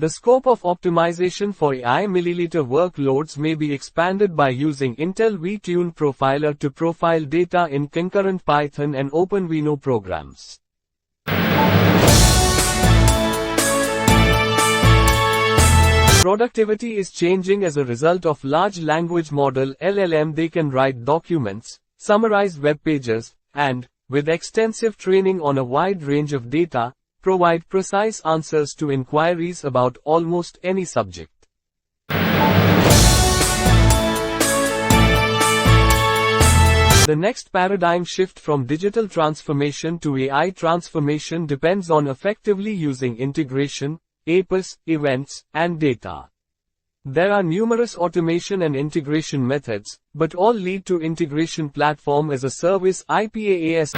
The scope of optimization for AI milliliter workloads may be expanded by using Intel VTune Profiler to profile data in concurrent Python and OpenVINO programs. Productivity is changing as a result of large language model (LLM). They can write documents, summarize web pages, and, with extensive training on a wide range of data, provide precise answers to inquiries about almost any subject. The next paradigm shift from digital transformation to AI transformation depends on effectively using integration, iPaaS, events, and data. There are numerous automation and integration methods, but all lead to integration platform as a service (IPaaS).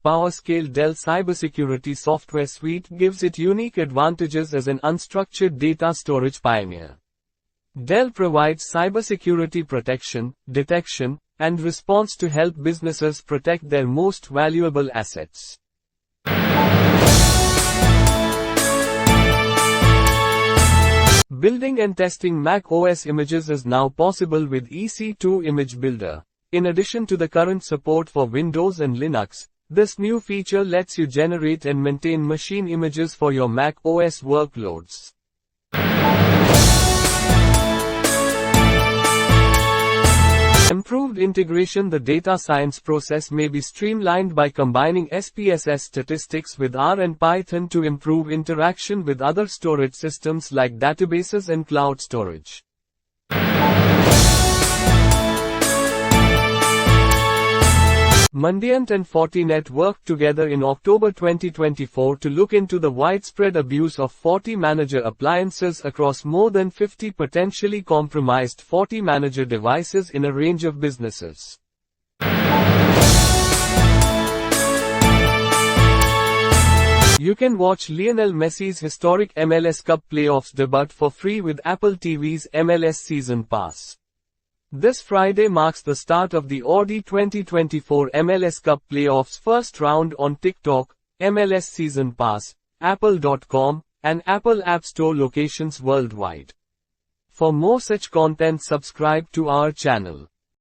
PowerScale Dell Cybersecurity software suite gives it unique advantages as an unstructured data storage pioneer. Dell provides cybersecurity protection, detection, and response to help businesses protect their most valuable assets. Building and testing macOS images is now possible with EC2 Image Builder. In addition to the current support for Windows and Linux, this new feature lets you generate and maintain machine images for your macOS workloads. Improved integration. The data science process may be streamlined by combining SPSS statistics with R and Python to improve interaction with other storage systems like databases and cloud storage. Mandiant and Fortinet worked together in October 2024 to look into the widespread abuse of FortiManager appliances across more than 50 potentially compromised FortiManager devices in a range of businesses. You can watch Lionel Messi's historic MLS Cup playoffs debut for free with Apple TV's MLS Season Pass. This Friday marks the start of the Audi 2024 MLS Cup playoffs first round on TikTok, MLS Season Pass, Apple.com, and Apple App Store locations worldwide. For more such content, subscribe to our channel.